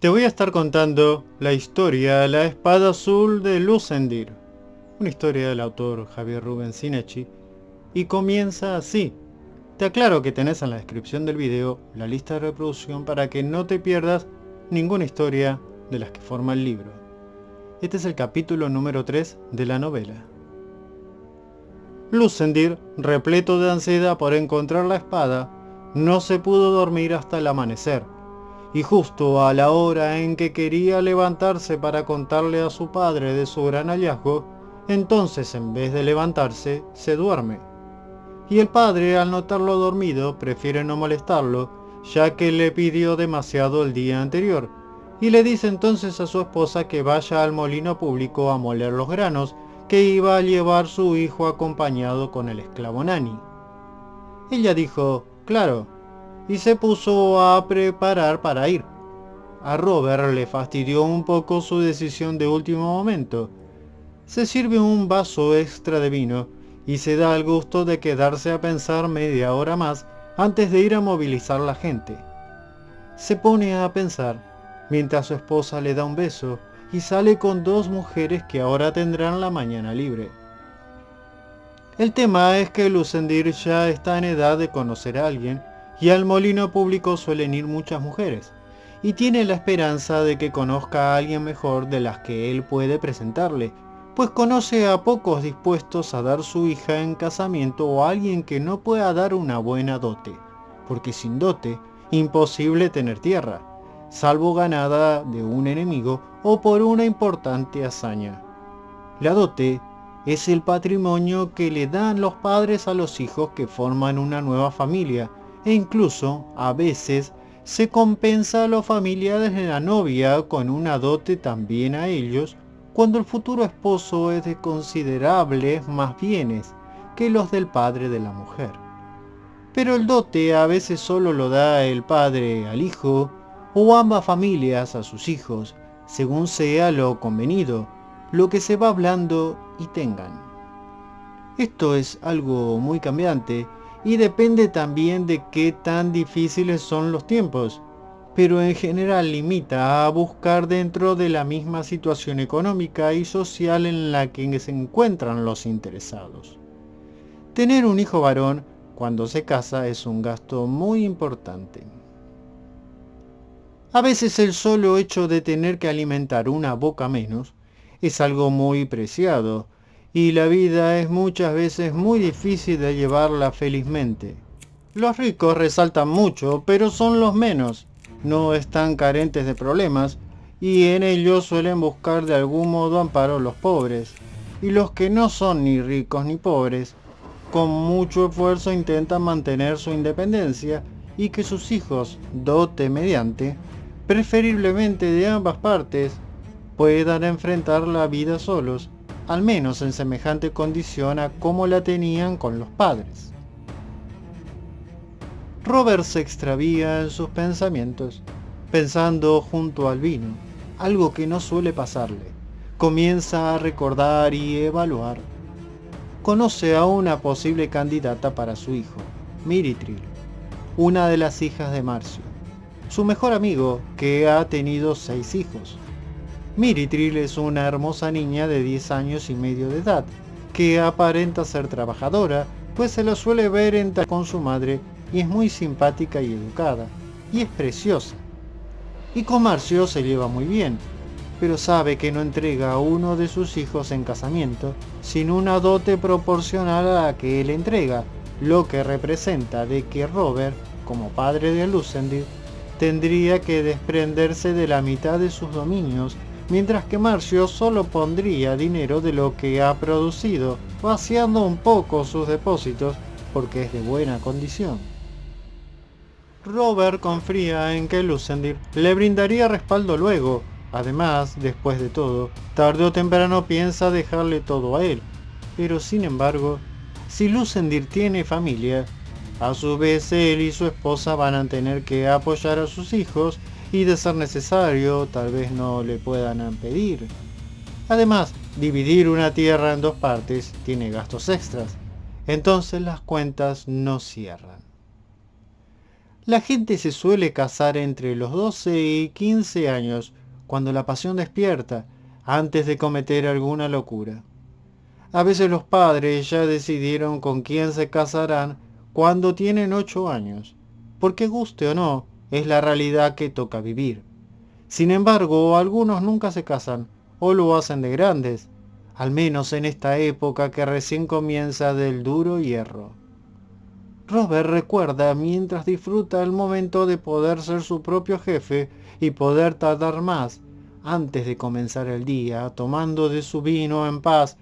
Te voy a estar contando la historia La espada azul de Lucendir, una historia del autor Javier Rubén Sinechi, y comienza así. Te aclaro que tenés en la descripción del video la lista de reproducción para que no te pierdas ninguna historia de las que forma el libro. Este es el capítulo número 3 de la novela. Lucendir, repleto de ansiedad por encontrar la espada, no se pudo dormir hasta el amanecer. Y justo a la hora en que quería levantarse para contarle a su padre de su gran hallazgo, entonces en vez de levantarse, se duerme. Y el padre, al notarlo dormido, prefiere no molestarlo, ya que le pidió demasiado el día anterior, y le dice entonces a su esposa que vaya al molino público a moler los granos, que iba a llevar su hijo acompañado con el esclavo Nani. Ella dijo, claro, y se puso a preparar para ir. A Robert le fastidió un poco su decisión de último momento. Se sirve un vaso extra de vino y se da el gusto de quedarse a pensar media hora más antes de ir a movilizar la gente. Se pone a pensar mientras su esposa le da un beso y sale con dos mujeres que ahora tendrán la mañana libre. El tema es que Lucendir ya está en edad de conocer a alguien y al molino público suelen ir muchas mujeres, y tiene la esperanza de que conozca a alguien mejor de las que él puede presentarle, pues conoce a pocos dispuestos a dar su hija en casamiento o a alguien que no pueda dar una buena dote, porque sin dote, imposible tener tierra, salvo ganada de un enemigo o por una importante hazaña. La dote es el patrimonio que le dan los padres a los hijos que forman una nueva familia, e incluso, a veces, se compensa a los familiares de la novia con una dote también a ellos, cuando el futuro esposo es de considerables más bienes que los del padre de la mujer. Pero el dote a veces solo lo da el padre al hijo, o ambas familias a sus hijos, según sea lo convenido, lo que se va hablando y tengan. Esto es algo muy cambiante, y depende también de qué tan difíciles son los tiempos, pero en general limita a buscar dentro de la misma situación económica y social en la que se encuentran los interesados. Tener un hijo varón cuando se casa es un gasto muy importante. A veces el solo hecho de tener que alimentar una boca menos es algo muy preciado, y la vida es muchas veces muy difícil de llevarla felizmente. Los ricos resaltan mucho, pero son los menos, no están carentes de problemas, y en ellos suelen buscar de algún modo amparo los pobres, y los que no son ni ricos ni pobres, con mucho esfuerzo intentan mantener su independencia y que sus hijos, dote mediante, preferiblemente de ambas partes, puedan enfrentar la vida solos, al menos en semejante condición a como la tenían con los padres. Robert se extravía en sus pensamientos, pensando junto al vino, algo que no suele pasarle. Comienza a recordar y evaluar. Conoce a una posible candidata para su hijo, Miritril, una de las hijas de Marcio, su mejor amigo, que ha tenido 6 hijos. Miritril es una hermosa niña de 10 años y medio de edad, que aparenta ser trabajadora, pues se la suele ver con su madre y es muy simpática y educada, y es preciosa. Y con Marcio se lleva muy bien, pero sabe que no entrega a uno de sus hijos en casamiento sin una dote proporcional a la que él entrega, lo que representa de que Robert, como padre de Lucendir, tendría que desprenderse de la mitad de sus dominios, mientras que Marcio solo pondría dinero de lo que ha producido, vaciando un poco sus depósitos porque es de buena condición. Robert confía en que Lucendir le brindaría respaldo luego. Además, después de todo, tarde o temprano piensa dejarle todo a él. Pero sin embargo, si Lucendir tiene familia, a su vez él y su esposa van a tener que apoyar a sus hijos y, de ser necesario, tal vez no le puedan pedir. Además, dividir una tierra en 2 partes tiene gastos extras, entonces las cuentas no cierran. La gente se suele casar entre los 12 y 15 años, cuando la pasión despierta, antes de cometer alguna locura. A veces los padres ya decidieron con quién se casarán cuando tienen 8 años, porque guste o no, es la realidad que toca vivir. Sin embargo, algunos nunca se casan, o lo hacen de grandes, al menos en esta época que recién comienza del duro hierro. Robert recuerda mientras disfruta el momento de poder ser su propio jefe y poder tardar más antes de comenzar el día, tomando de su vino en paz,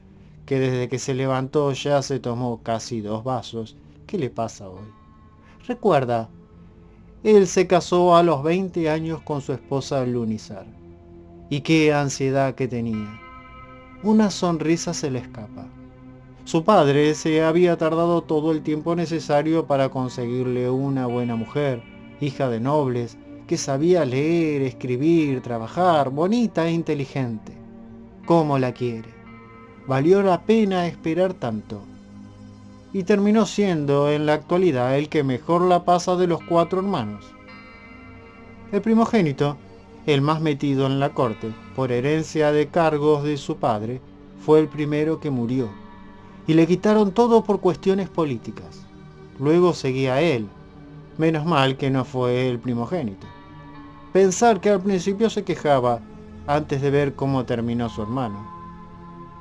que desde que se levantó ya se tomó casi 2 vasos. ¿Qué le pasa hoy? Recuerda, él se casó a los 20 años con su esposa Lunizar. Y qué ansiedad que tenía. Una sonrisa se le escapa. Su padre se había tardado todo el tiempo necesario para conseguirle una buena mujer, hija de nobles, que sabía leer, escribir, trabajar, bonita e inteligente. ¿Cómo la quiere? Valió la pena esperar tanto. Y terminó siendo en la actualidad el que mejor la pasa de los 4 hermanos. El primogénito, el más metido en la corte, por herencia de cargos de su padre, fue el primero que murió, y le quitaron todo por cuestiones políticas. Luego seguía él. Menos mal que no fue el primogénito. Pensar que al principio se quejaba antes de ver cómo terminó su hermano.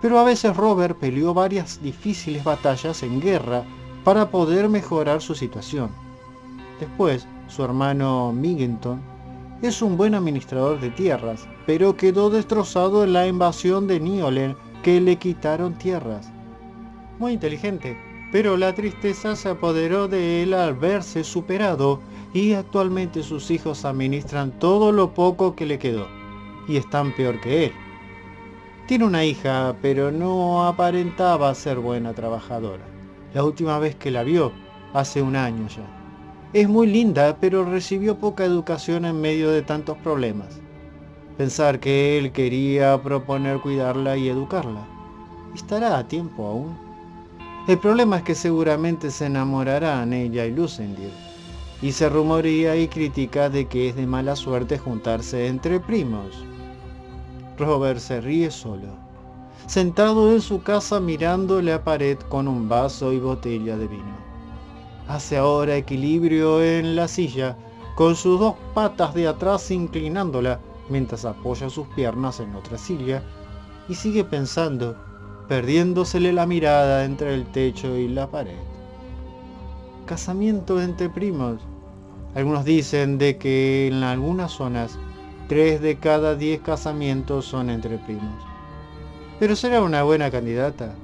Pero a veces Robert peleó varias difíciles batallas en guerra para poder mejorar su situación. Después, su hermano Miggenton es un buen administrador de tierras, pero quedó destrozado en la invasión de Niolen, que le quitaron tierras. Muy inteligente, pero la tristeza se apoderó de él al verse superado y actualmente sus hijos administran todo lo poco que le quedó y están peor que él. Tiene una hija, pero no aparentaba ser buena trabajadora. La última vez que la vio, hace un año ya. Es muy linda, pero recibió poca educación en medio de tantos problemas. Pensar que él quería proponer cuidarla y educarla. ¿Estará a tiempo aún? El problema es que seguramente se enamorarán ella y Lucendir, y se rumorea y critica de que es de mala suerte juntarse entre primos. Robert se ríe solo, sentado en su casa mirando la pared con un vaso y botella de vino. Hace ahora equilibrio en la silla, con sus 2 patas de atrás inclinándola, mientras apoya sus piernas en otra silla, y sigue pensando, perdiéndosele la mirada entre el techo y la pared. Casamiento entre primos. Algunos dicen de que en algunas zonas 3 de cada 10 casamientos son entre primos. Pero será una buena candidata.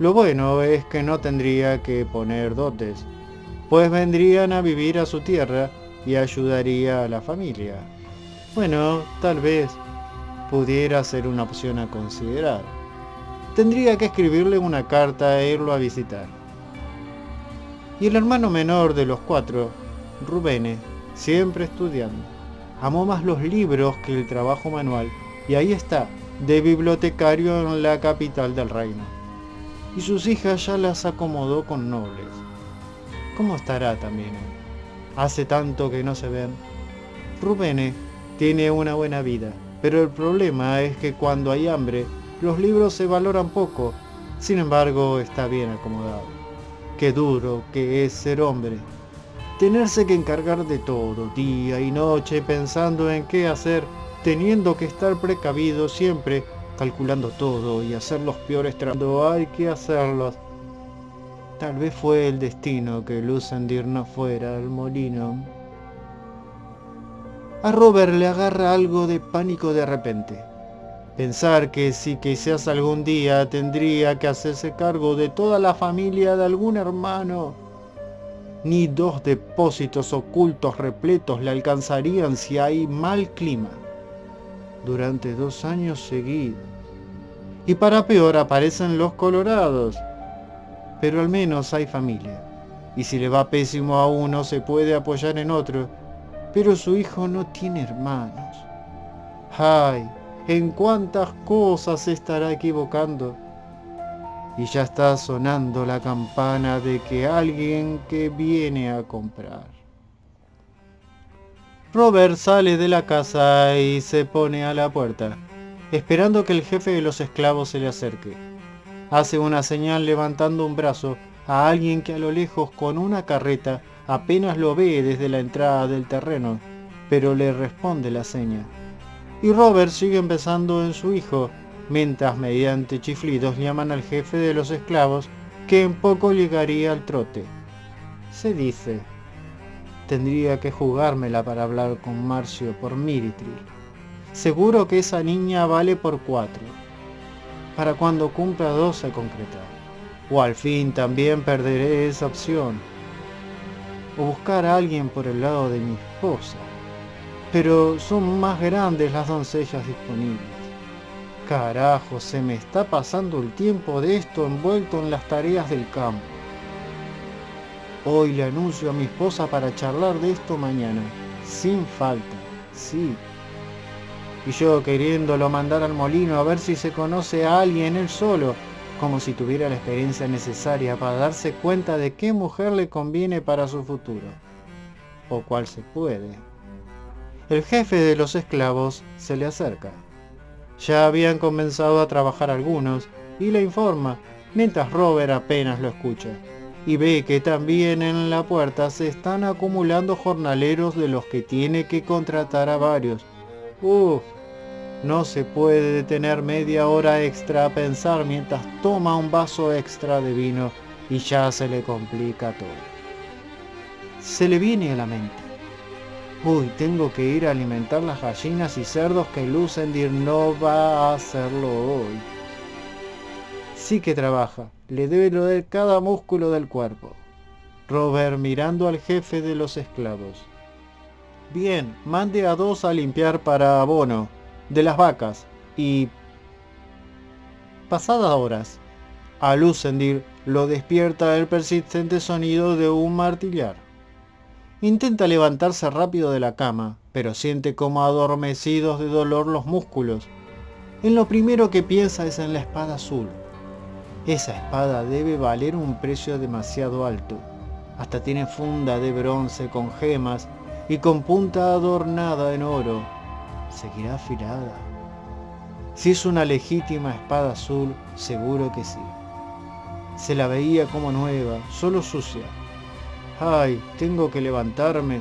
Lo bueno es que no tendría que poner dotes, pues vendrían a vivir a su tierra y ayudaría a la familia. Bueno, tal vez pudiera ser una opción a considerar. Tendría que escribirle una carta e irlo a visitar. Y el hermano menor de los 4, Rubene, siempre estudiando, amó más los libros que el trabajo manual, y ahí está, de bibliotecario en la capital del reino. Y sus hijas ya las acomodó con nobles. ¿Cómo estará también él? Hace tanto que no se ven. Rubene tiene una buena vida, pero el problema es que cuando hay hambre, los libros se valoran poco. Sin embargo, está bien acomodado. Qué duro que es ser hombre. Tenerse que encargar de todo, día y noche, pensando en qué hacer, teniendo que estar precavido siempre, calculando todo y hacer los peores cuando hay que hacerlos. Tal vez fue el destino que Lucendir no fuera al molino. A Robert le agarra algo de pánico de repente. Pensar que si quizás algún día tendría que hacerse cargo de toda la familia de algún hermano. Ni 2 depósitos ocultos repletos le alcanzarían si hay mal clima. Durante 2 años seguidos. Y para peor aparecen los colorados. Pero al menos hay familia. Y si le va pésimo a uno se puede apoyar en otro. Pero su hijo no tiene hermanos. ¡Ay! ¿En cuántas cosas se estará equivocando? Y ya está sonando la campana de que alguien que viene a comprar. Robert sale de la casa y se pone a la puerta, esperando que el jefe de los esclavos se le acerque. Hace una señal levantando un brazo a alguien que a lo lejos con una carreta apenas lo ve desde la entrada del terreno, pero le responde la seña. Y Robert sigue pensando en su hijo, mientras mediante chiflidos llaman al jefe de los esclavos, que en poco llegaría al trote. Se dice, tendría que jugármela para hablar con Marcio por Miritril. Seguro que esa niña vale por 4. Para cuando cumpla 12 concretar. O al fin también perderé esa opción. O buscar a alguien por el lado de mi esposa. Pero son más grandes las doncellas disponibles. Carajo, se me está pasando el tiempo de esto envuelto en las tareas del campo. Hoy le anuncio a mi esposa para charlar de esto mañana, sin falta, sí. Y yo queriéndolo mandar al molino a ver si se conoce a alguien él solo, como si tuviera la experiencia necesaria para darse cuenta de qué mujer le conviene para su futuro, o cuál se puede. El jefe de los esclavos se le acerca. Ya habían comenzado a trabajar algunos, y le informa, mientras Robert apenas lo escucha, y ve que también en la puerta se están acumulando jornaleros de los que tiene que contratar a varios. No se puede detener media hora extra a pensar mientras toma un vaso extra de vino y ya se le complica todo. Se le viene a la mente. Tengo que ir a alimentar las gallinas y cerdos que Lucendir no va a hacerlo hoy. Sí que trabaja, le debe doler cada músculo del cuerpo. Robert mirando al jefe de los esclavos. Bien, mande a 2 a limpiar para abono de las vacas y... Pasadas horas, a Lucendir lo despierta el persistente sonido de un martillar. Intenta levantarse rápido de la cama, pero siente como adormecidos de dolor los músculos. En lo primero que piensa es en la espada azul. Esa espada debe valer un precio demasiado alto. Hasta tiene funda de bronce con gemas y con punta adornada en oro. ¿Seguirá afilada? Si es una legítima espada azul, seguro que sí. Se la veía como nueva, solo sucia. ¡Ay! Tengo que levantarme.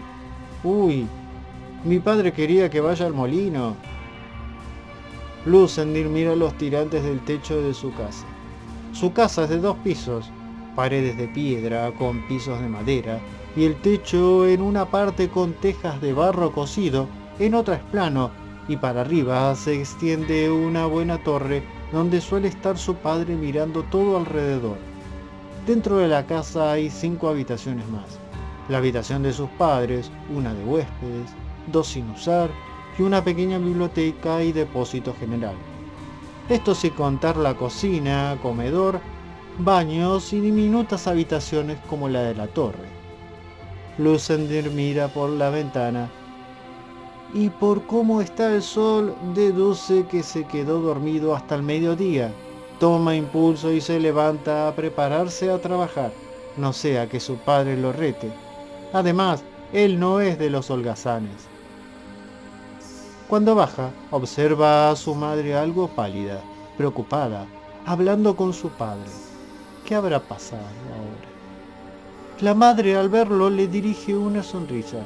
Mi padre quería que vaya al molino. Lucendir mira los tirantes del techo de su casa. Su casa es de 2 pisos, paredes de piedra con pisos de madera, y el techo en una parte con tejas de barro cocido, en otra es plano, y para arriba se extiende una buena torre donde suele estar su padre mirando todo alrededor. Dentro de la casa hay 5 habitaciones más. La habitación de sus padres, una de huéspedes, 2 sin usar y una pequeña biblioteca y depósito general. Esto sin contar la cocina, comedor, baños y diminutas habitaciones como la de la torre. Lucendir mira por la ventana y por cómo está el sol deduce que se quedó dormido hasta el mediodía. Toma impulso y se levanta a prepararse a trabajar, no sea que su padre lo rete. Además, él no es de los holgazanes. Cuando baja, observa a su madre algo pálida, preocupada, hablando con su padre. ¿Qué habrá pasado ahora? La madre al verlo le dirige una sonrisa.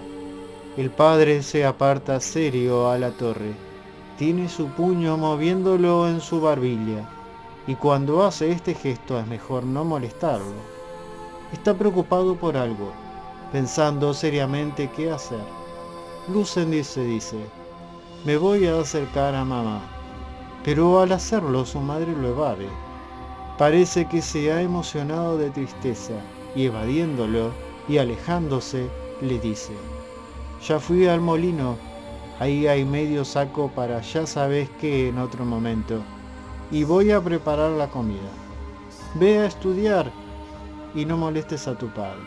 El padre se aparta serio a la torre. Tiene su puño moviéndolo en su barbilla. Y cuando hace este gesto es mejor no molestarlo. Está preocupado por algo, pensando seriamente qué hacer. Lucendir se dice, me voy a acercar a mamá. Pero al hacerlo su madre lo evade. Parece que se ha emocionado de tristeza y evadiéndolo y alejándose le dice, ya fui al molino, ahí hay medio saco para ya sabes qué en otro momento. Y voy a preparar la comida. Ve a estudiar y no molestes a tu padre.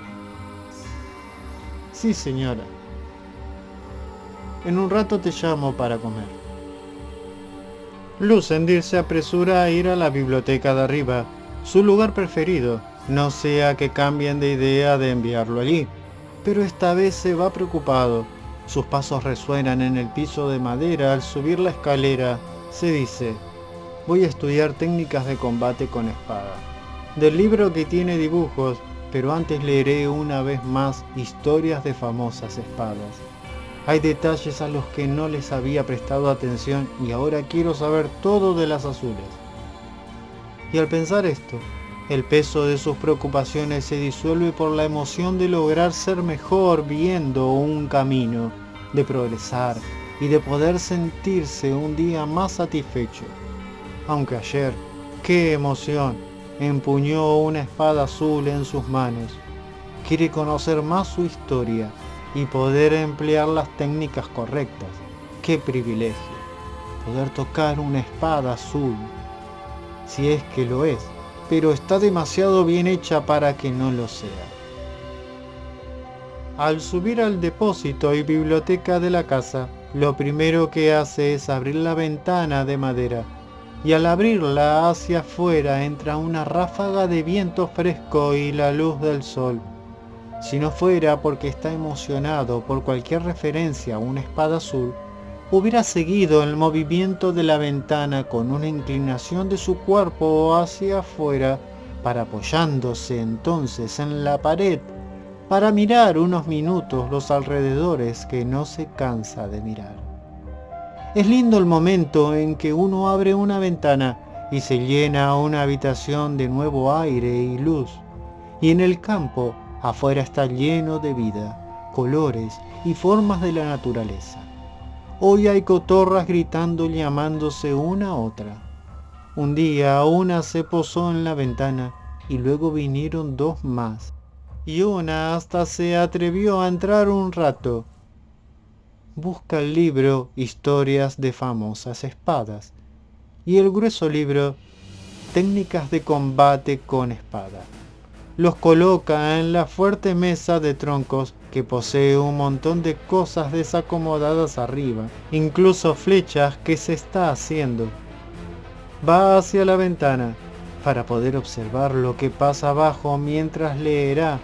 Sí, señora. En un rato te llamo para comer. Lucendir se apresura a ir a la biblioteca de arriba, su lugar preferido, no sea que cambien de idea de enviarlo allí. Pero esta vez se va preocupado, Sus pasos resuenan en el piso de madera al subir la escalera. Se dice: voy a estudiar técnicas de combate con espada. Del libro que tiene dibujos, pero antes leeré una vez más historias de famosas espadas. Hay detalles a los que no les había prestado atención y ahora quiero saber todo de las azules. Y al pensar esto, el peso de sus preocupaciones se disuelve por la emoción de lograr ser mejor viendo un camino, de progresar y de poder sentirse un día más satisfecho. Aunque ayer, ¡qué emoción!, empuñó una espada azul en sus manos. Quiere conocer más su historia y poder emplear las técnicas correctas. ¡Qué privilegio! Poder tocar una espada azul, si es que lo es, pero está demasiado bien hecha para que no lo sea. Al subir al depósito y biblioteca de la casa, lo primero que hace es abrir la ventana de madera, y al abrirla hacia afuera entra una ráfaga de viento fresco y la luz del sol. Si no fuera porque está emocionado por cualquier referencia a una espada azul, hubiera seguido el movimiento de la ventana con una inclinación de su cuerpo hacia afuera, para apoyándose entonces en la pared, para mirar unos minutos los alrededores que no se cansa de mirar. Es lindo el momento en que uno abre una ventana y se llena una habitación de nuevo aire y luz, y en el campo afuera está lleno de vida, colores y formas de la naturaleza. Hoy hay cotorras gritando y llamándose una a otra. Un día una se posó en la ventana y luego vinieron dos más, y una hasta se atrevió a entrar un rato. Busca el libro Historias de famosas espadas y el grueso libro Técnicas de combate con espada. Los coloca en la fuerte mesa de troncos que posee un montón de cosas desacomodadas arriba, incluso flechas que se está haciendo. Va hacia la ventana para poder observar lo que pasa abajo mientras leerá,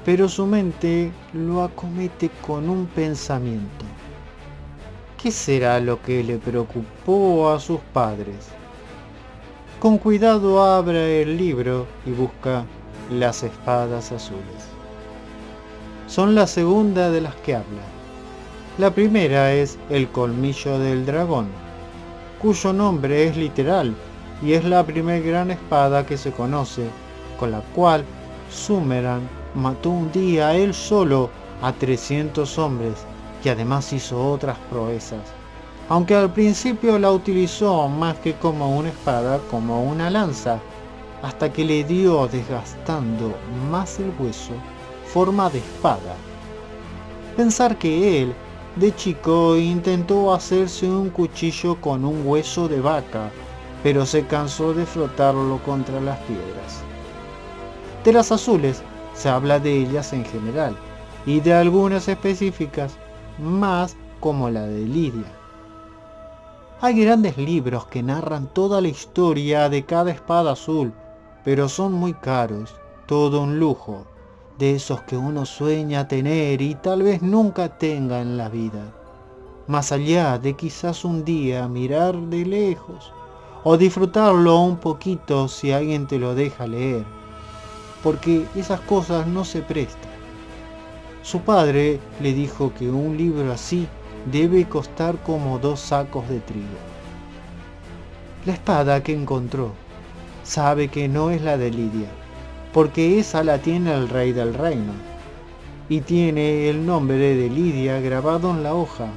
pero su mente lo acomete con un pensamiento. ¿Qué será lo que le preocupó a sus padres? Con cuidado abre el libro y busca las espadas azules. Son la segunda de las que habla. La primera es el colmillo del dragón, cuyo nombre es literal y es la primer gran espada que se conoce, con la cual Sumeran mató un día él solo a 300 hombres y además hizo otras proezas, aunque al principio la utilizó más que como una espada, como una lanza, hasta que le dio, desgastando más el hueso, forma de espada. Pensar que él, de chico, intentó hacerse un cuchillo con un hueso de vaca, pero se cansó de frotarlo contra las piedras. De las azules se habla de ellas en general, y de algunas específicas, más como la de Lidia. Hay grandes libros que narran toda la historia de cada espada azul, pero son muy caros, todo un lujo, de esos que uno sueña tener y tal vez nunca tenga en la vida. Más allá de quizás un día mirar de lejos, o disfrutarlo un poquito si alguien te lo deja leer, porque esas cosas no se prestan. Su padre le dijo que un libro así debe costar como 2 sacos de trigo. La espada que encontró sabe que no es la de Lidia, porque esa la tiene el rey del reino, y tiene el nombre de Lidia grabado en la hoja,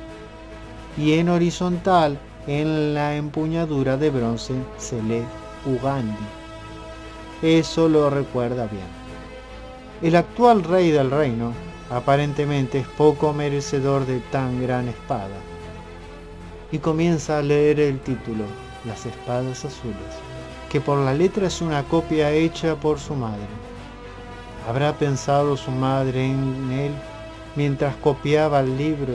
y en horizontal en la empuñadura de bronce se lee Ugandi. Eso lo recuerda bien. El actual rey del reino aparentemente es poco merecedor de tan gran espada. Y comienza a leer el título, Las espadas azules, que por la letra es una copia hecha por su madre. ¿Habrá pensado su madre en él mientras copiaba el libro?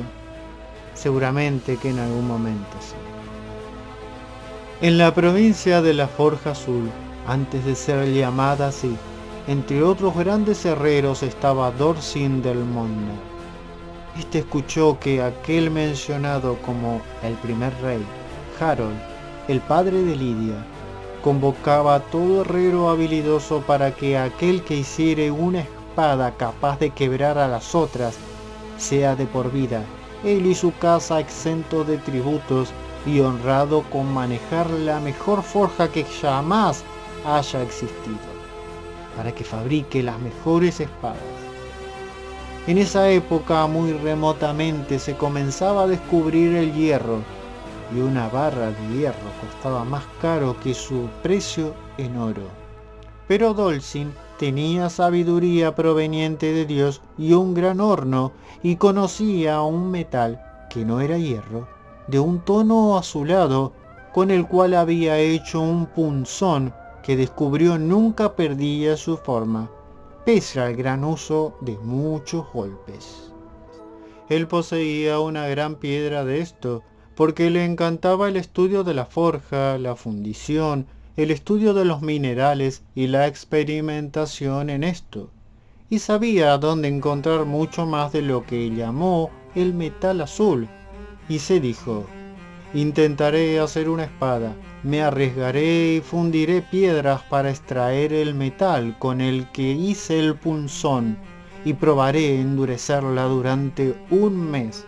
Seguramente que en algún momento sí. En la provincia de la Forja Azul, antes de ser llamada así, entre otros grandes herreros estaba Dorsin del Monte. Este escuchó que aquel mencionado como el primer rey, Harold, el padre de Lidia, convocaba a todo herrero habilidoso para que aquel que hiciere una espada capaz de quebrar a las otras sea de por vida, él y su casa exento de tributos y honrado con manejar la mejor forja que jamás haya existido, para que fabrique las mejores espadas. En esa época muy remotamente se comenzaba a descubrir el hierro, y una barra de hierro costaba más caro que su precio en oro. Pero Dolcin tenía sabiduría proveniente de Dios y un gran horno, y conocía un metal, que no era hierro, de un tono azulado, con el cual había hecho un punzón que descubrió nunca perdía su forma, pese al gran uso de muchos golpes. Él poseía una gran piedra de esto, porque le encantaba el estudio de la forja, la fundición, el estudio de los minerales y la experimentación en esto, y sabía dónde encontrar mucho más de lo que llamó el metal azul, y se dijo: intentaré hacer una espada, me arriesgaré y fundiré piedras para extraer el metal con el que hice el punzón, y probaré endurecerla durante un mes,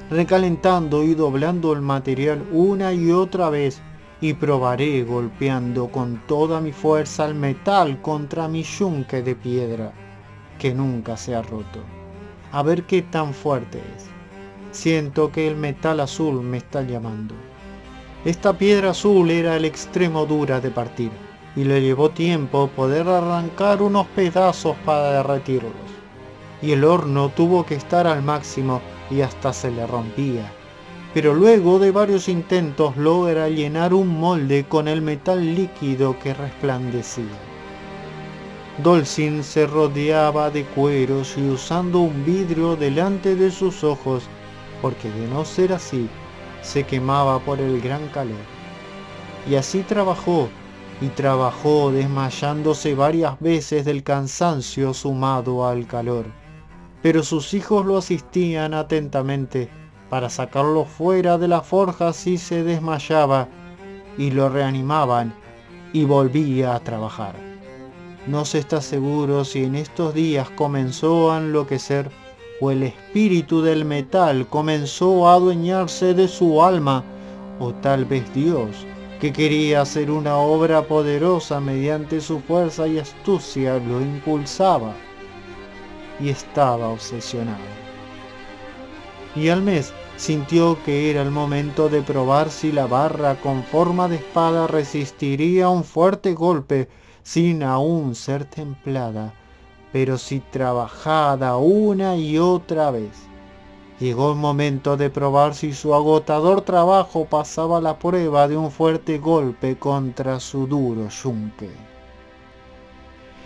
recalentando y doblando el material una y otra vez, y probaré golpeando con toda mi fuerza el metal contra mi yunque de piedra, que nunca se ha roto, a ver qué tan fuerte es. Siento que el metal azul me está llamando. Esta piedra azul era el extremo dura de partir, y le llevó tiempo poder arrancar unos pedazos para derretirlos, y el horno tuvo que estar al máximo y hasta se le rompía. Pero luego de varios intentos logra llenar un molde con el metal líquido que resplandecía. Dolcin se rodeaba de cueros y usando un vidrio delante de sus ojos, porque de no ser así, se quemaba por el gran calor. Y así trabajó, y trabajó desmayándose varias veces del cansancio sumado al calor. Pero sus hijos lo asistían atentamente para sacarlo fuera de la forja si se desmayaba, y lo reanimaban, y volvía a trabajar. No se está seguro si en estos días comenzó a enloquecer o el espíritu del metal comenzó a adueñarse de su alma, o tal vez Dios, que quería hacer una obra poderosa mediante su fuerza y astucia, lo impulsaba y estaba obsesionado. Y al mes sintió que era el momento de probar si la barra con forma de espada resistiría un fuerte golpe sin aún ser templada, pero si trabajada una y otra vez. Llegó el momento de probar si su agotador trabajo pasaba la prueba de un fuerte golpe contra su duro yunque.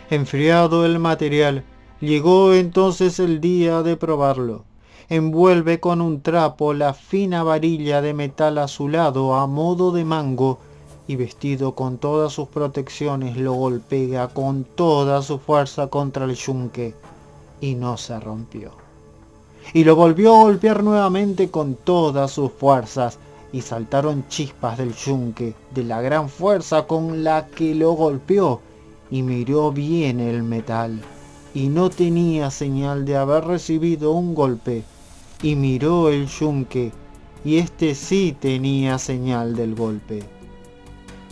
Enfriado el material, llegó entonces el día de probarlo. Envuelve con un trapo la fina varilla de metal azulado a modo de mango, y vestido con todas sus protecciones lo golpea con toda su fuerza contra el yunque, y no se rompió. Y lo volvió a golpear nuevamente con todas sus fuerzas, y saltaron chispas del yunque de la gran fuerza con la que lo golpeó, y miró bien el metal, y no tenía señal de haber recibido un golpe, y miró el yunque, y este sí tenía señal del golpe.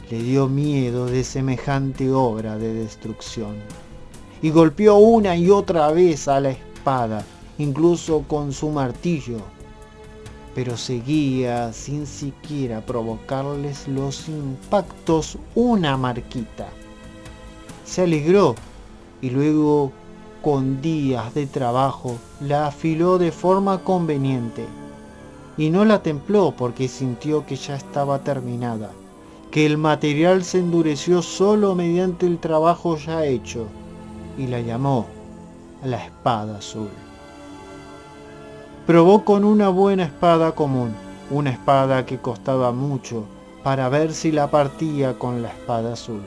Le dio miedo de semejante obra de destrucción, y golpeó una y otra vez a la espada, incluso con su martillo, pero seguía sin siquiera provocarles los impactos una marquita. Se alegró, y luego, con días de trabajo, la afiló de forma conveniente, y no la templó porque sintió que ya estaba terminada, que el material se endureció solo mediante el trabajo ya hecho, y la llamó la espada azul. Probó con una buena espada común, una espada que costaba mucho, para ver si la partía con la espada azul.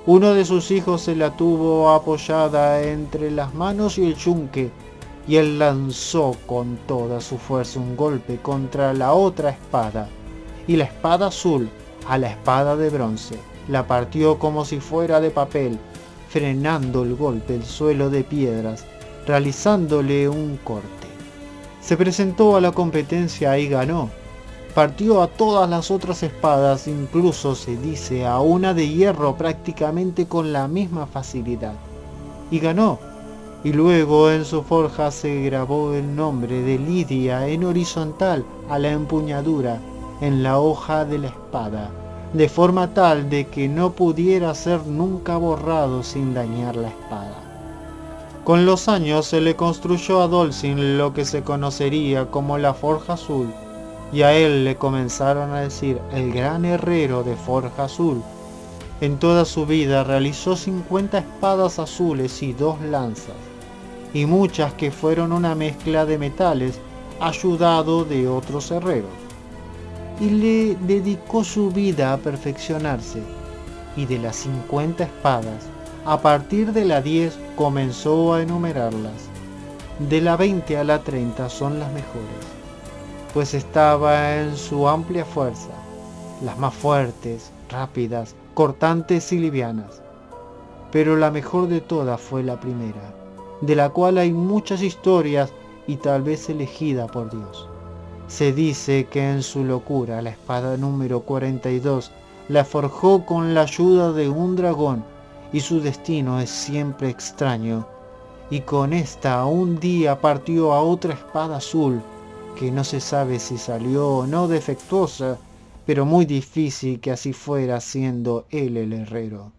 Uno de sus hijos se la tuvo apoyada entre las manos y el yunque, y él lanzó con toda su fuerza un golpe contra la otra espada, y la espada azul a la espada de bronce la partió como si fuera de papel, frenando el golpe el suelo de piedras, realizándole un corte. Se presentó a la competencia y ganó. Partió a todas las otras espadas, incluso se dice a una de hierro prácticamente con la misma facilidad. Y ganó. Y luego en su forja se grabó el nombre de Lidia en horizontal a la empuñadura, en la hoja de la espada, de forma tal de que no pudiera ser nunca borrado sin dañar la espada. Con los años se le construyó a Dolcin lo que se conocería como la Forja Azul, y a él le comenzaron a decir el gran herrero de Forja Azul. En toda su vida realizó 50 espadas azules y 2 lanzas, y muchas que fueron una mezcla de metales, ayudado de otros herreros. Y le dedicó su vida a perfeccionarse, y de las 50 espadas, a partir de la 10 comenzó a enumerarlas. De la 20 a la 30 son las mejores, pues estaba en su amplia fuerza, las más fuertes, rápidas, cortantes y livianas. Pero la mejor de todas fue la primera, de la cual hay muchas historias y tal vez elegida por Dios. Se dice que en su locura la espada número 42 la forjó con la ayuda de un dragón, y su destino es siempre extraño, y con esta un día partió a otra espada azul, que no se sabe si salió o no defectuosa, pero muy difícil que así fuera siendo él el herrero.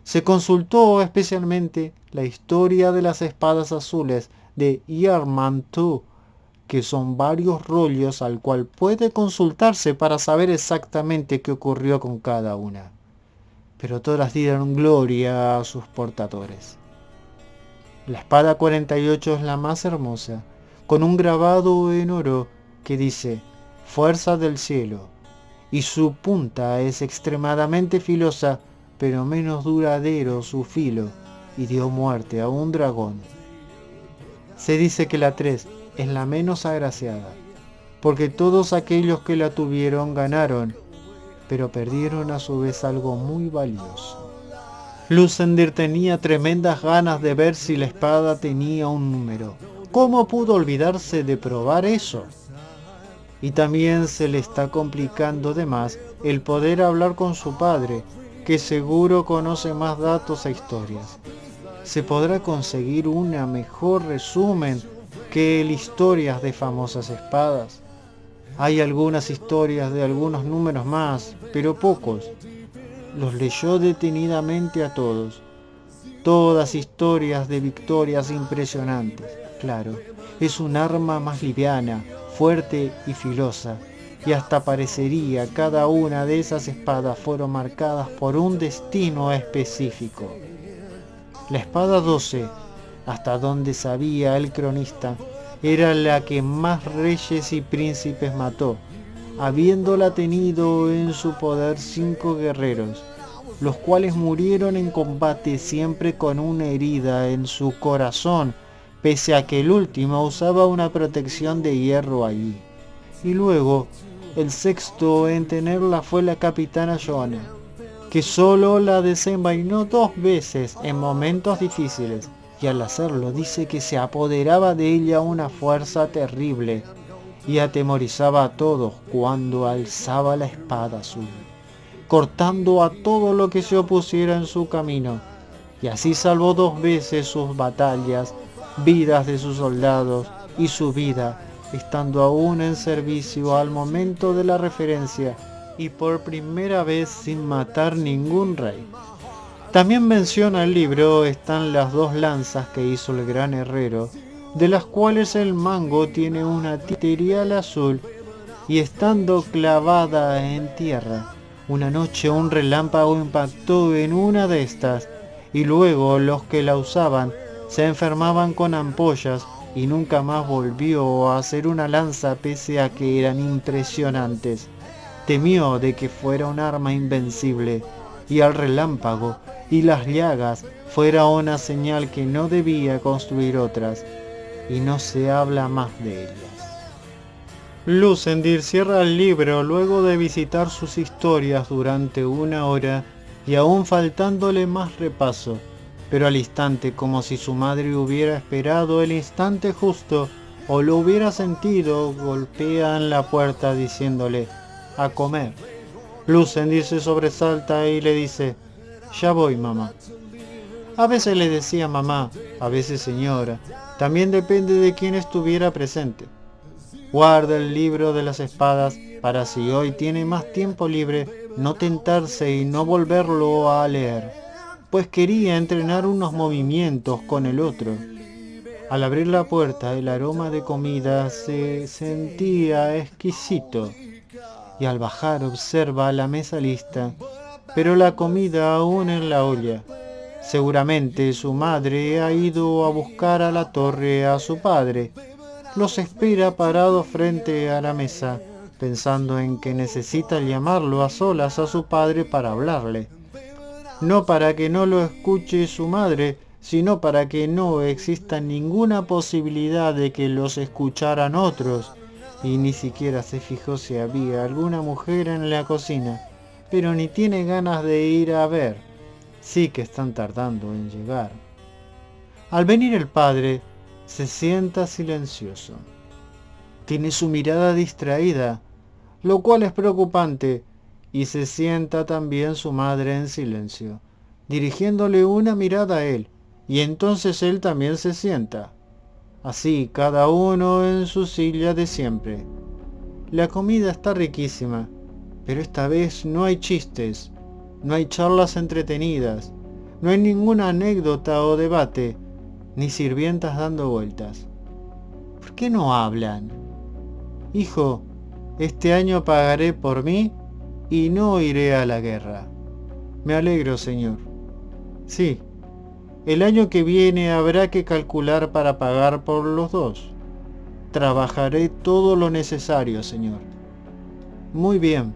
Se consultó especialmente la historia de las espadas azules de Yarmantu, que son varios rollos al cual puede consultarse para saber exactamente qué ocurrió con cada una. Pero todas dieron gloria a sus portadores. La espada 48 es la más hermosa, con un grabado en oro que dice Fuerza del Cielo, y su punta es extremadamente filosa, pero menos duradero su filo, y dio muerte a un dragón. Se dice que la 3 es la menos agraciada, porque todos aquellos que la tuvieron ganaron, pero perdieron a su vez algo muy valioso. Lucendir tenía tremendas ganas de ver si la espada tenía un número. ¿Cómo pudo olvidarse de probar eso? Y también se le está complicando de más el poder hablar con su padre, que seguro conoce más datos e historias. ¿Se podrá conseguir una mejor resumen que el historias de famosas espadas? Hay algunas historias de algunos números más, pero pocos. Los leyó detenidamente a todos. Todas historias de victorias impresionantes. Claro, es un arma más liviana, fuerte y filosa, y hasta parecería cada una de esas espadas fueron marcadas por un destino específico. La espada 12, hasta donde sabía el cronista, era la que más reyes y príncipes mató, habiéndola tenido en su poder 5 guerreros, los cuales murieron en combate siempre con una herida en su corazón, pese a que el último usaba una protección de hierro allí. Y luego, el sexto en tenerla fue la capitana Joanna, que solo la desenvainó 2 veces en momentos difíciles, y al hacerlo dice que se apoderaba de ella una fuerza terrible, y atemorizaba a todos cuando alzaba la espada azul, cortando a todo lo que se opusiera en su camino, y así salvó 2 veces sus batallas, vidas de sus soldados y su vida, estando aún en servicio al momento de la referencia, y por primera vez sin matar ningún rey. También menciona el libro están las 2 lanzas que hizo el gran herrero, de las cuales el mango tiene una tirial azul, y estando clavada en tierra, una noche un relámpago impactó en una de estas, y luego los que la usaban se enfermaban con ampollas, y nunca más volvió a hacer una lanza pese a que eran impresionantes. Temió de que fuera un arma invencible, y al relámpago y las llagas fuera una señal que no debía construir otras. y no se habla más de ellas. Lucendir cierra el libro luego de visitar sus historias durante 1 hora y aún faltándole más repaso, pero al instante, como si su madre hubiera esperado el instante justo o lo hubiera sentido, golpean la puerta diciéndole: a comer. Lucendir se sobresalta y le dice: ya voy, mamá. A veces le decía mamá, a veces señora, también depende de quién estuviera presente. Guarda el libro de las espadas para si hoy tiene más tiempo libre no tentarse y no volverlo a leer, pues quería entrenar unos movimientos con el otro. Al abrir la puerta el aroma de comida se sentía exquisito y al bajar observa la mesa lista, pero la comida aún en la olla. Seguramente su madre ha ido a buscar a la torre a su padre. Los espera parados frente a la mesa, pensando en que necesita llamarlo a solas a su padre para hablarle. No para que no lo escuche su madre, sino para que no exista ninguna posibilidad de que los escucharan otros. Y ni siquiera se fijó si había alguna mujer en la cocina, pero ni tiene ganas de ir a ver. Sí que están tardando en llegar. Al venir el padre, se sienta silencioso. Tiene su mirada distraída, lo cual es preocupante, y se sienta también su madre en silencio, dirigiéndole una mirada a él, y entonces él también se sienta. Así, cada uno en su silla de siempre. La comida está riquísima, pero esta vez no hay chistes, no hay charlas entretenidas, no hay ninguna anécdota o debate, ni sirvientas dando vueltas. ¿Por qué no hablan? Hijo, este año pagaré por mí y no iré a la guerra. Me alegro, señor. Sí, el año que viene habrá que calcular para pagar por los dos. Trabajaré todo lo necesario, señor. Muy bien.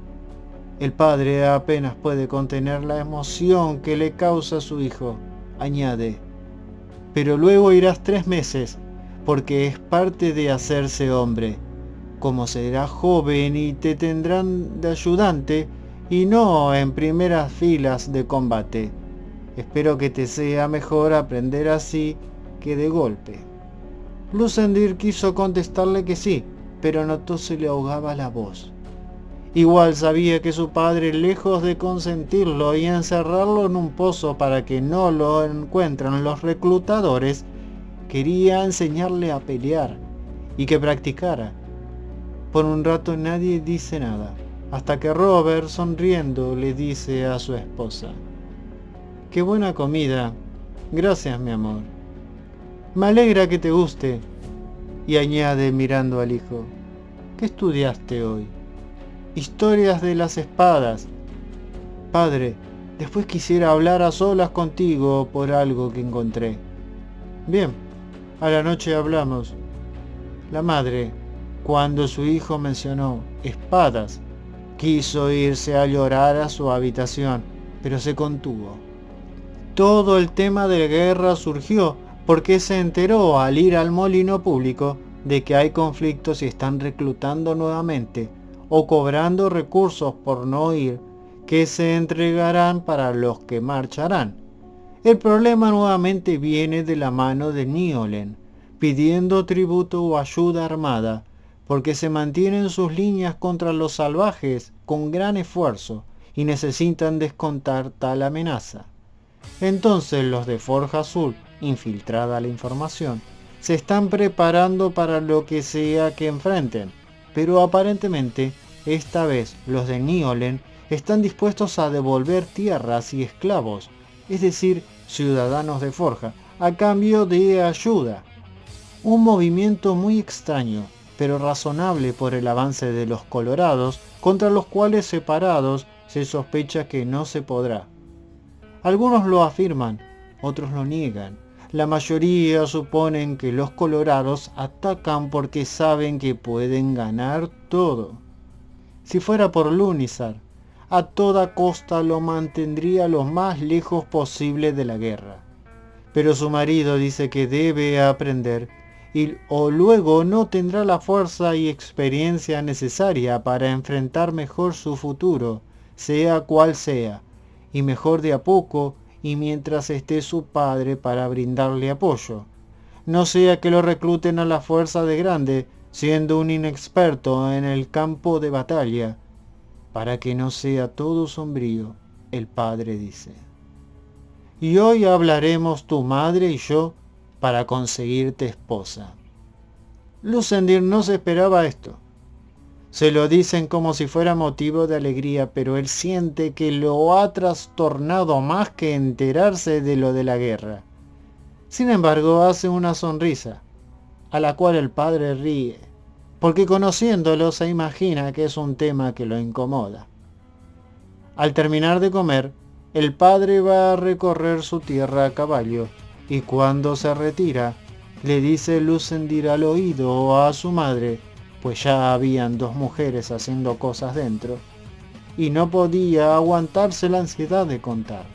El padre apenas puede contener la emoción que le causa a su hijo. Añade: pero luego irás 3 meses, porque es parte de hacerse hombre. Como serás joven y te tendrán de ayudante y no en primeras filas de combate. Espero que te sea mejor aprender así que de golpe. Lucendir quiso contestarle que sí, pero notó se le ahogaba la voz. Igual sabía que su padre, lejos de consentirlo y encerrarlo en un pozo para que no lo encuentren los reclutadores, quería enseñarle a pelear y que practicara. Por un rato nadie dice nada, hasta que Robert, sonriendo, le dice a su esposa: ¡qué buena comida! Gracias, mi amor. Me alegra que te guste. Y añade mirando al hijo: ¿qué estudiaste hoy? Historias de las espadas. Padre, después quisiera hablar a solas contigo por algo que encontré. Bien, a la noche hablamos. La madre, cuando su hijo mencionó espadas, quiso irse a llorar a su habitación, pero se contuvo. Todo el tema de la guerra surgió porque se enteró al ir al molino público de que hay conflictos y están reclutando nuevamente o cobrando recursos por no ir, que se entregarán para los que marcharán. El problema nuevamente viene de la mano de Niolen, pidiendo tributo o ayuda armada, porque se mantienen sus líneas contra los salvajes con gran esfuerzo y necesitan descontar tal amenaza. Entonces los de Forja Azul, infiltrada la información, se están preparando para lo que sea que enfrenten, pero aparentemente esta vez los de Niolen están dispuestos a devolver tierras y esclavos, es decir, ciudadanos de Forja, a cambio de ayuda. Un movimiento muy extraño, pero razonable por el avance de los colorados, contra los cuales separados se sospecha que no se podrá. Algunos lo afirman, otros lo niegan. La mayoría suponen que los colorados atacan porque saben que pueden ganar todo. Si fuera por Lunizar, a toda costa lo mantendría lo más lejos posible de la guerra. Pero su marido dice que debe aprender o luego no tendrá la fuerza y experiencia necesaria para enfrentar mejor su futuro, sea cual sea, y mejor de a poco y mientras esté su padre para brindarle apoyo. No sea que lo recluten a la fuerza de grande, siendo un inexperto en el campo de batalla, para que no sea todo sombrío, el padre dice. Y hoy hablaremos tu madre y yo para conseguirte esposa. Lucendir no se esperaba esto. Se lo dicen como si fuera motivo de alegría, pero él siente que lo ha trastornado más que enterarse de lo de la guerra. Sin embargo, hace una sonrisa, a la cual el padre ríe, porque conociéndolo se imagina que es un tema que lo incomoda. Al terminar de comer, el padre va a recorrer su tierra a caballo, y cuando se retira, le dice Lucendir al oído a su madre, pues ya habían 2 mujeres haciendo cosas dentro, y no podía aguantarse la ansiedad de contar.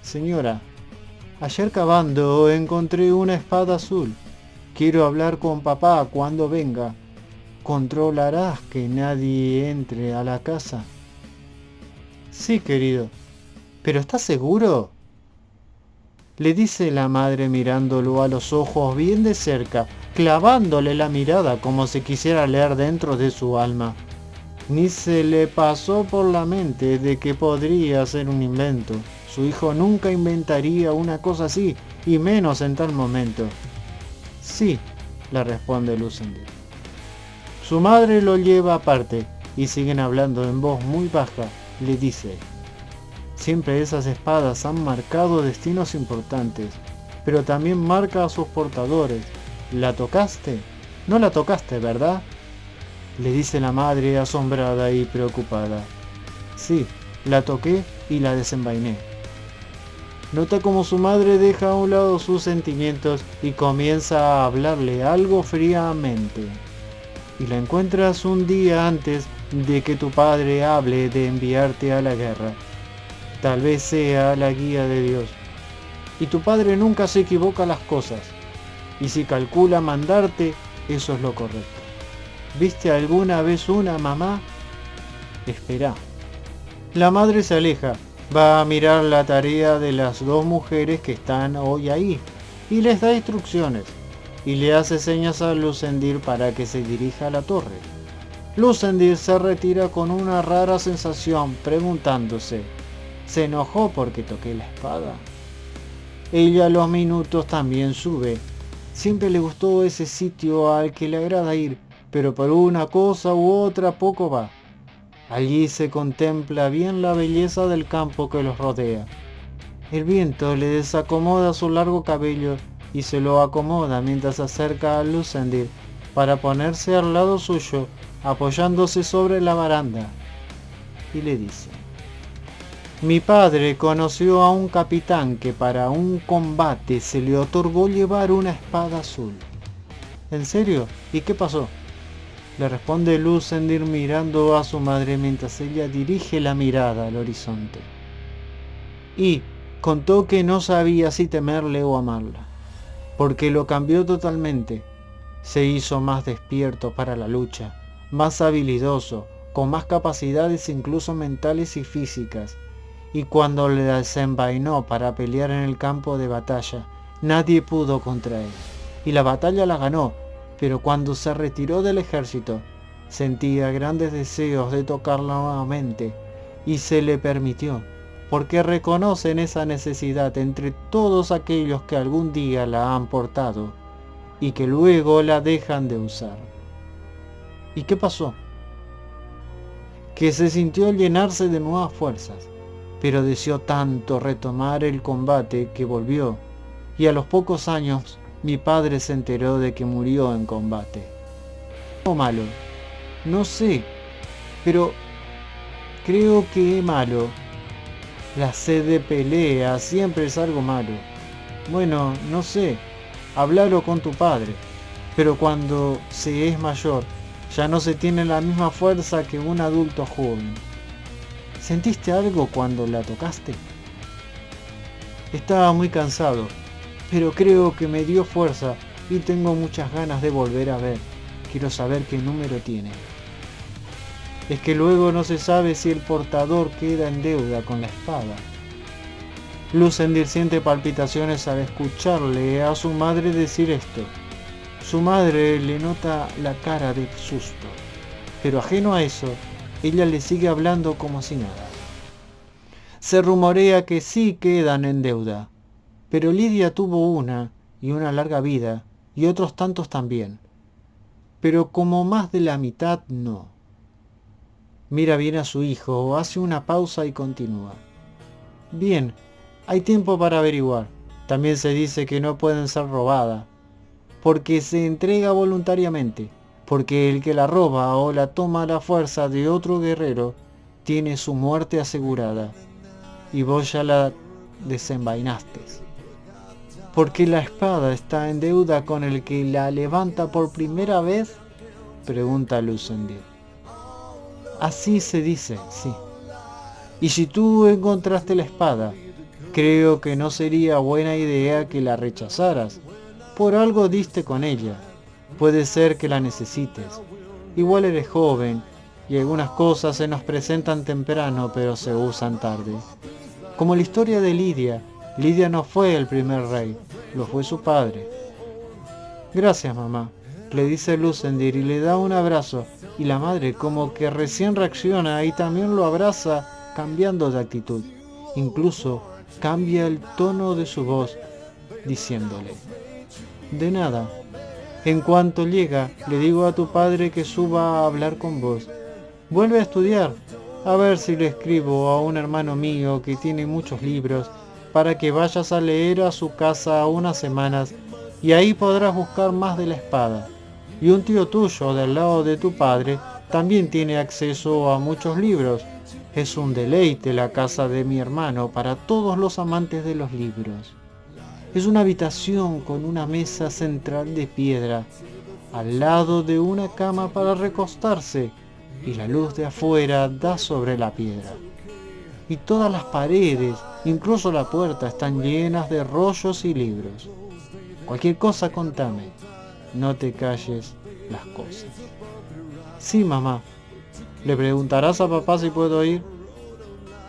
Señora, ayer cavando encontré una espada azul. Quiero hablar con papá cuando venga. ¿Controlarás que nadie entre a la casa? Sí, querido. ¿Pero estás seguro? Le dice la madre mirándolo a los ojos bien de cerca, clavándole la mirada como si quisiera leer dentro de su alma. Ni se le pasó por la mente de que podría ser un invento. Su hijo nunca inventaría una cosa así, y menos en tal momento. Sí, le responde Lucendir. Su madre lo lleva aparte, y siguen hablando en voz muy baja. Le dice: siempre esas espadas han marcado destinos importantes, pero también marca a sus portadores. ¿La tocaste? No la tocaste, ¿verdad? Le dice la madre asombrada y preocupada. Sí, la toqué y la desenvainé. Nota como su madre deja a un lado sus sentimientos y comienza a hablarle algo fríamente. Y la encuentras un día antes de que tu padre hable de enviarte a la guerra. Tal vez sea la guía de Dios. Y tu padre nunca se equivoca las cosas. Y si calcula mandarte, eso es lo correcto. ¿Viste alguna vez una mamá? Espera. La madre se aleja. Va a mirar la tarea de las 2 mujeres que están hoy ahí y les da instrucciones y le hace señas a Lucendir para que se dirija a la torre. Lucendir se retira con una rara sensación, preguntándose: ¿se enojó porque toqué la espada? Ella a los minutos también sube. Siempre le gustó ese sitio al que le agrada ir, pero por una cosa u otra poco va. Allí se contempla bien la belleza del campo que los rodea. El viento le desacomoda su largo cabello y se lo acomoda mientras se acerca a Lucendir para ponerse al lado suyo, apoyándose sobre la baranda. Y le dice: mi padre conoció a un capitán que para un combate se le otorgó llevar una espada azul. ¿En serio? ¿Y qué pasó? Le responde Lucendir mirando a su madre mientras ella dirige la mirada al horizonte. Y contó que no sabía si temerle o amarla, porque lo cambió totalmente. Se hizo más despierto para la lucha, más habilidoso, con más capacidades incluso mentales y físicas. Y cuando le desenvainó para pelear en el campo de batalla, nadie pudo contra él. Y la batalla la ganó. Pero cuando se retiró del ejército, sentía grandes deseos de tocarla nuevamente, y se le permitió, porque reconocen esa necesidad entre todos aquellos que algún día la han portado, y que luego la dejan de usar. ¿Y qué pasó? Que se sintió llenarse de nuevas fuerzas, pero deseó tanto retomar el combate que volvió, y a los pocos años mi padre se enteró de que murió en combate. ¿O malo? No sé, pero creo que malo. La sed de pelea siempre es algo malo. Bueno, no sé, háblalo con tu padre. Pero cuando se es mayor, ya no se tiene la misma fuerza que un adulto joven. ¿Sentiste algo cuando la tocaste? Estaba muy cansado, pero creo que me dio fuerza y tengo muchas ganas de volver a ver. Quiero saber qué número tiene. Es que luego no se sabe si el portador queda en deuda con la espada. Lucendir siente palpitaciones al escucharle a su madre decir esto. Su madre le nota la cara de susto, pero ajeno a eso, ella le sigue hablando como si nada. Se rumorea que sí quedan en deuda, pero Lidia tuvo una y una larga vida, y otros tantos también, pero como más de la mitad no. Mira bien a su hijo, hace una pausa y continúa. Bien, hay tiempo para averiguar. También se dice que no pueden ser robadas, porque se entrega voluntariamente, porque el que la roba o la toma a la fuerza de otro guerrero tiene su muerte asegurada, y vos ya la desenvainaste. Porque la espada está en deuda con el que la levanta por primera vez, pregunta Lucendir. Así se dice, sí. Y si tú encontraste la espada, creo que no sería buena idea que la rechazaras. Por algo diste con ella. Puede ser que la necesites. Igual eres joven, y algunas cosas se nos presentan temprano, pero se usan tarde. Como la historia de Lidia. Lidia no fue el primer rey, lo fue su padre. Gracias, mamá, le dice Lucendir y le da un abrazo, y la madre como que recién reacciona y también lo abraza cambiando de actitud. Incluso cambia el tono de su voz, diciéndole: de nada. En cuanto llega, le digo a tu padre que suba a hablar con vos. Vuelve a estudiar, a ver si le escribo a un hermano mío que tiene muchos libros, para que vayas a leer a su casa unas semanas, y ahí podrás buscar más de la espada. Y un tío tuyo del lado de tu padre también tiene acceso a muchos libros. Es un deleite la casa de mi hermano para todos los amantes de los libros. Es una habitación con una mesa central de piedra, al lado de una cama para recostarse, y la luz de afuera da sobre la piedra. Y todas las paredes, incluso la puerta, están llenas de rollos y libros. Cualquier cosa contame, no te calles las cosas. Sí, mamá. ¿Le preguntarás a papá si puedo ir?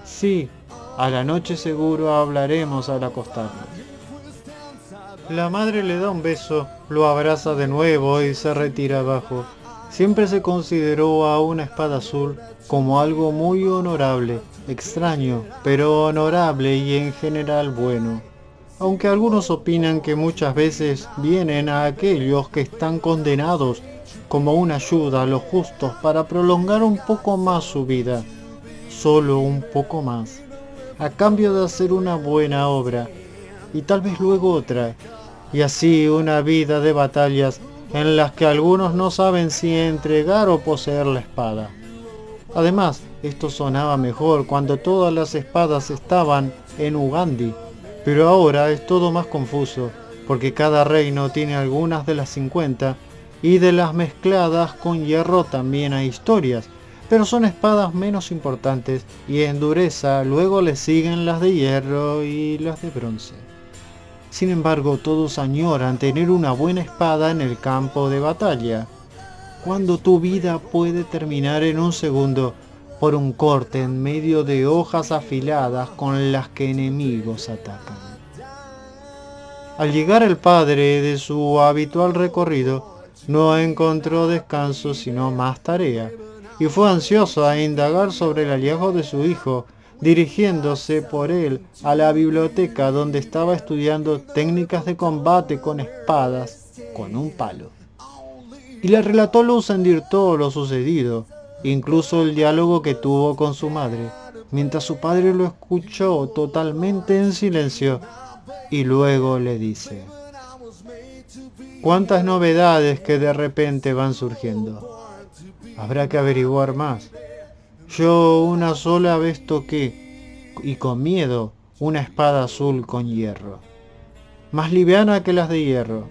Sí, a la noche seguro hablaremos al acostarnos. La madre le da un beso, lo abraza de nuevo y se retira abajo. Siempre se consideró a una espada azul como algo muy honorable, extraño, pero honorable y en general bueno. Aunque algunos opinan que muchas veces vienen a aquellos que están condenados como una ayuda a los justos para prolongar un poco más su vida, solo un poco más, a cambio de hacer una buena obra, y tal vez luego otra, y así una vida de batallas en las que algunos no saben si entregar o poseer la espada. Además, esto sonaba mejor cuando todas las espadas estaban en Ugandi, pero ahora es todo más confuso, porque cada reino tiene algunas de las 50, y de las mezcladas con hierro también hay historias, pero son espadas menos importantes, y en dureza luego le siguen las de hierro y las de bronce. Sin embargo, todos añoran tener una buena espada en el campo de batalla, cuando tu vida puede terminar en un segundo por un corte en medio de hojas afiladas con las que enemigos atacan. Al llegar el padre de su habitual recorrido, no encontró descanso sino más tarea, y fue ansioso a indagar sobre el hallazgo de su hijo, dirigiéndose por él a la biblioteca donde estaba estudiando técnicas de combate con espadas con un palo. Y le relató Lucendir todo lo sucedido, incluso el diálogo que tuvo con su madre, mientras su padre lo escuchó totalmente en silencio, y luego le dice: ¿cuántas novedades que de repente van surgiendo? Habrá que averiguar más. Yo una sola vez toqué, y con miedo, una espada azul con hierro, más liviana que las de hierro.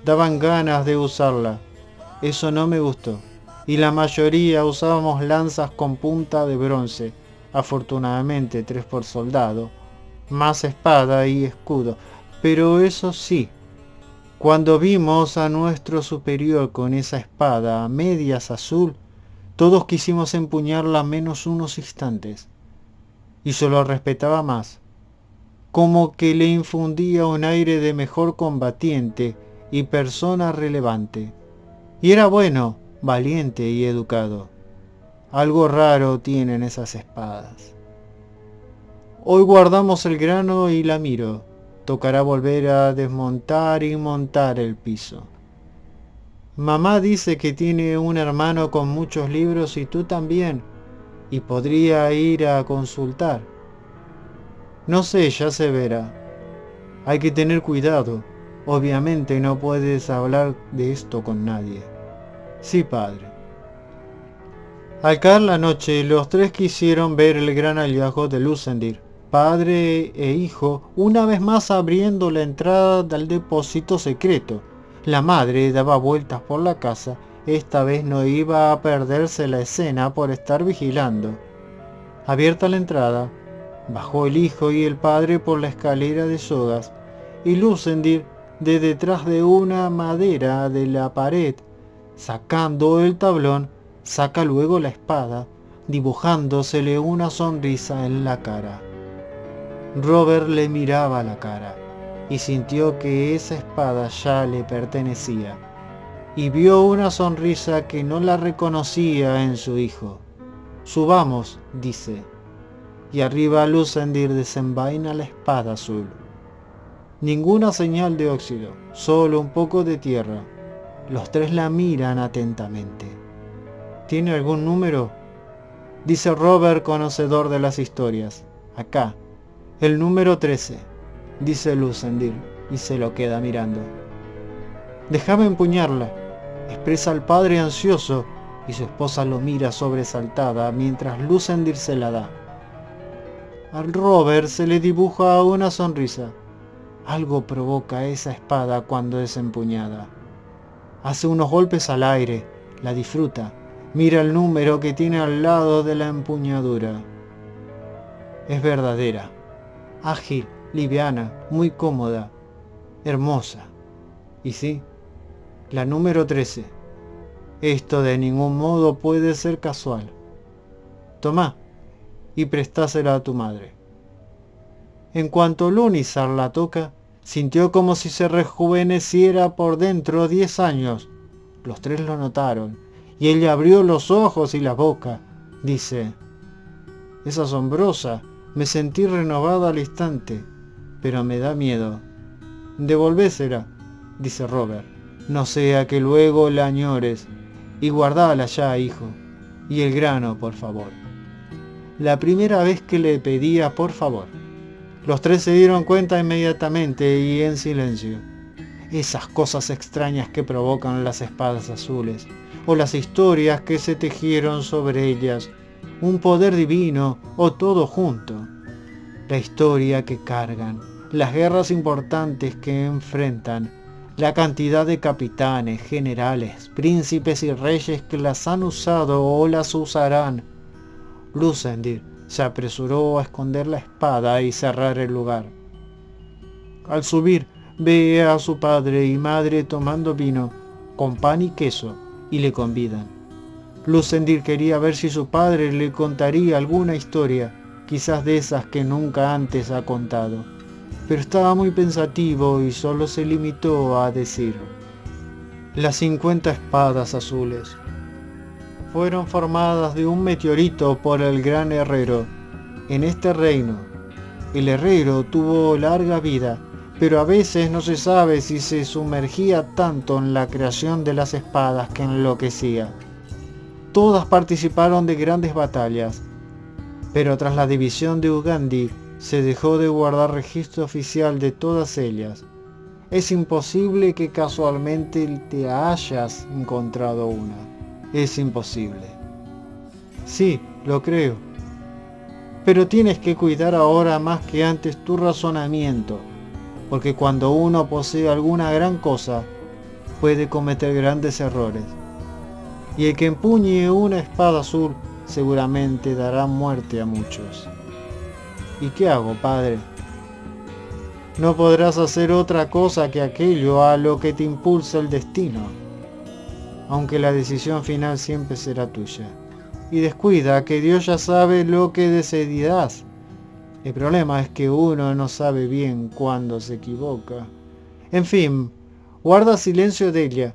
Daban ganas de usarla. Eso no me gustó. Y la mayoría usábamos lanzas con punta de bronce, afortunadamente 3 por soldado, más espada y escudo. Pero eso sí, Cuando vimos a nuestro superior con esa espada a medias azul, todos quisimos empuñarla menos unos instantes, y se lo respetaba más, como que le infundía un aire de mejor combatiente y persona relevante. Y era bueno, valiente y educado. Algo raro tienen esas espadas. Hoy guardamos el grano y la miro. Tocará volver a desmontar y montar el piso. Mamá dice que tiene un hermano con muchos libros y tú también, y podría ir a consultar. No sé, ya se verá. Hay que tener cuidado. Obviamente no puedes hablar de esto con nadie. Sí, padre. Al caer la noche, los tres quisieron ver el gran hallazgo de Lucendir, padre e hijo, una vez más abriendo la entrada del depósito secreto. La madre daba vueltas por la casa, esta vez no iba a perderse la escena por estar vigilando. Abierta la entrada, bajó el hijo y el padre por la escalera de sogas, y Lucendir, de detrás de una madera de la pared, sacando el tablón, saca luego la espada, dibujándosele una sonrisa en la cara. Robert le miraba la cara y sintió que esa espada ya le pertenecía, y vio una sonrisa que no la reconocía en su hijo. Subamos, dice, y arriba Lucendir desenvaina la espada azul. Ninguna señal de óxido, solo un poco de tierra. Los tres la miran atentamente. ¿Tiene algún número? Dice Robert, conocedor de las historias. Acá, el número 13, dice Lucendir, y se lo queda mirando. Déjame empuñarla, expresa el padre ansioso, y su esposa lo mira sobresaltada mientras Lucendir se la da. Al Robert se le dibuja una sonrisa. Algo provoca esa espada cuando es empuñada. Hace unos golpes al aire, la disfruta, mira el número que tiene al lado de la empuñadura. Es verdadera, ágil, liviana, muy cómoda, hermosa. Y sí, la número 13. Esto de ningún modo puede ser casual. Tomá y prestásela a tu madre. En cuanto Lunizar la toca, sintió como si se rejuveneciera por dentro 10 años. Los tres lo notaron, y ella abrió los ojos y la boca. Dice, es asombrosa, me sentí renovada al instante, pero me da miedo. Devolvésela, dice Robert, no sea que luego la añores, y guardala ya, hijo, y el grano, por favor. La primera vez que le pedía por favor. Los tres se dieron cuenta inmediatamente y en silencio. Esas cosas extrañas que provocan las espadas azules, o las historias que se tejieron sobre ellas, un poder divino o todo junto. La historia que cargan, las guerras importantes que enfrentan, la cantidad de capitanes, generales, príncipes y reyes que las han usado o las usarán. Lucendir se apresuró a esconder la espada y cerrar el lugar. Al subir, ve a su padre y madre tomando vino, con pan y queso, y le convidan. Lucendir quería ver si su padre le contaría alguna historia, quizás de esas que nunca antes ha contado, pero estaba muy pensativo y solo se limitó a decir: las 50 espadas azules fueron formadas de un meteorito por el gran herrero. En este reino, el herrero tuvo larga vida, pero a veces no se sabe si se sumergía tanto en la creación de las espadas que enloquecía. Todas participaron de grandes batallas, pero tras la división de Ugandi se dejó de guardar registro oficial de todas ellas. Es imposible que casualmente te hayas encontrado una. Es imposible. Sí, lo creo. Pero tienes que cuidar ahora más que antes tu razonamiento, porque cuando uno posee alguna gran cosa, puede cometer grandes errores. Y el que empuñe una espada azul seguramente dará muerte a muchos. ¿Y qué hago, padre? no podrás hacer otra cosa que aquello a lo que te impulsa el destino, aunque la decisión final siempre será tuya. Y descuida que Dios ya sabe lo que decidirás. El problema es que uno no sabe bien cuándo se equivoca. En fin, guarda silencio, Delia.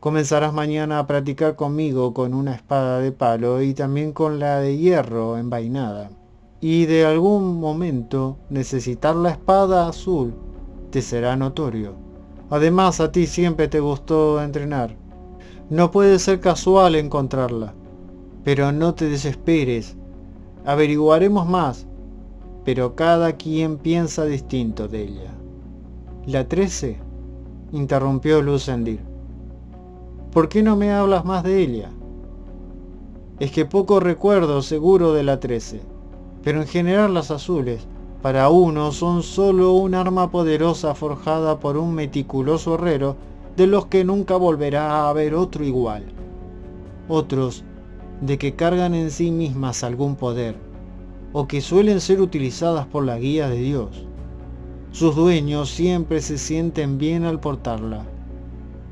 Comenzarás mañana a practicar conmigo con una espada de palo y también con la de hierro envainada. Y de algún momento necesitar la espada azul te será notorio. Además, a ti siempre te gustó entrenar. No puede ser casual encontrarla. Pero no te desesperes. Averiguaremos más. Pero cada quien piensa distinto de ella. ¿La 13? Interrumpió Lucendir. ¿Por qué no me hablas más de ella? Es que poco recuerdo seguro de la 13. Pero en general las azules, para uno, son solo un arma poderosa forjada por un meticuloso herrero de los que nunca volverá a haber otro igual. Otros, de que cargan en sí mismas algún poder, o que suelen ser utilizadas por la guía de Dios. Sus dueños siempre se sienten bien al portarla,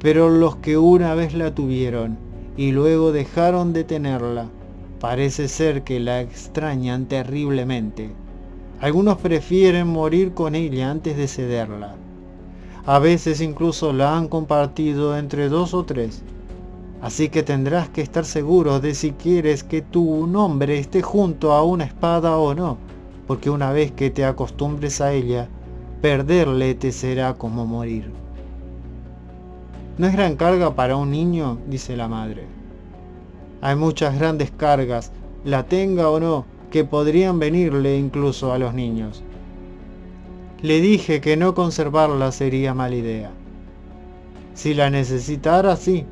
pero los que una vez la tuvieron y luego dejaron de tenerla, parece ser que la extrañan terriblemente. Algunos prefieren morir con ella antes de cederla. A veces incluso la han compartido entre 2 o 3. Así que tendrás que estar seguro de si quieres que tu nombre esté junto a una espada o no, porque una vez que te acostumbres a ella, perderle te será como morir. ¿No es gran carga para un niño?, dice la madre. Hay muchas grandes cargas, la tenga o no, que podrían venirle incluso a los niños. Le dije que no conservarla sería mala idea. Si la necesitara, sí.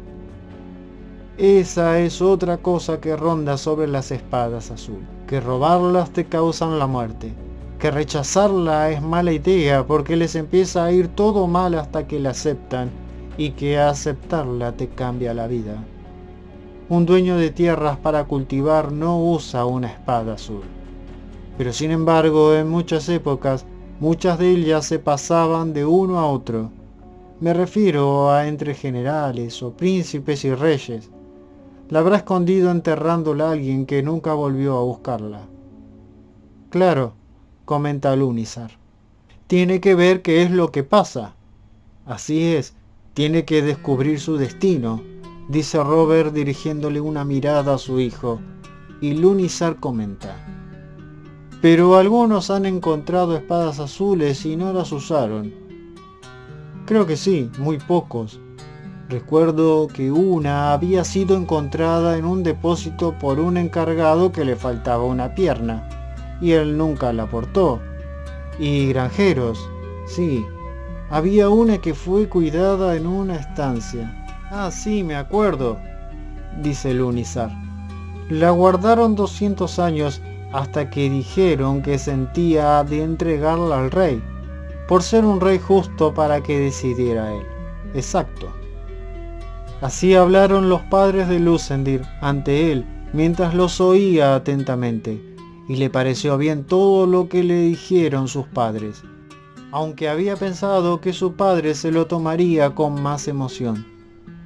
Esa es otra cosa que ronda sobre las espadas azul, que robarlas te causan la muerte, que rechazarla es mala idea porque les empieza a ir todo mal hasta que la aceptan, y que aceptarla te cambia la vida. Un dueño de tierras para cultivar no usa una espada azul, pero sin embargo en muchas épocas, muchas de ellas se pasaban de uno a otro. Me refiero a entre generales o príncipes y reyes. La habrá escondido enterrándola a alguien que nunca volvió a buscarla. Claro, comenta Lunizar. Tiene que ver qué es lo que pasa. Así es, tiene que descubrir su destino, dice Robert dirigiéndole una mirada a su hijo, y Lunizar comenta. Pero algunos han encontrado espadas azules y no las usaron. Creo que sí, muy pocos. Recuerdo que una había sido encontrada en un depósito por un encargado que le faltaba una pierna, y él nunca la portó. Y granjeros, sí, había una que fue cuidada en una estancia. Ah, sí, me acuerdo, dice Lunizar. La guardaron 200 años hasta que dijeron que sentía de entregarla al rey, por ser un rey justo para que decidiera él. Exacto. Así hablaron los padres de Lucendir ante él, mientras los oía atentamente, y le pareció bien todo lo que le dijeron sus padres, aunque había pensado que su padre se lo tomaría con más emoción.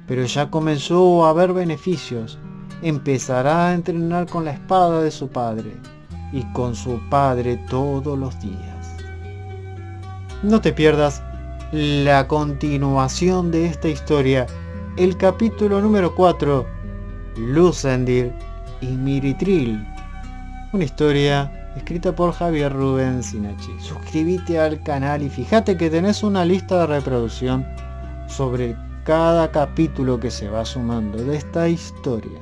Pero ya comenzó a ver beneficios. Empezará a entrenar con la espada de su padre, y con su padre todos los días. No te pierdas la continuación de esta historia, el capítulo número 4, Lucendir y Miritril, una historia escrita por Javier Rubén Sinachi. Suscríbete al canal y fíjate que tenés una lista de reproducción sobre cada capítulo que se va sumando de esta historia.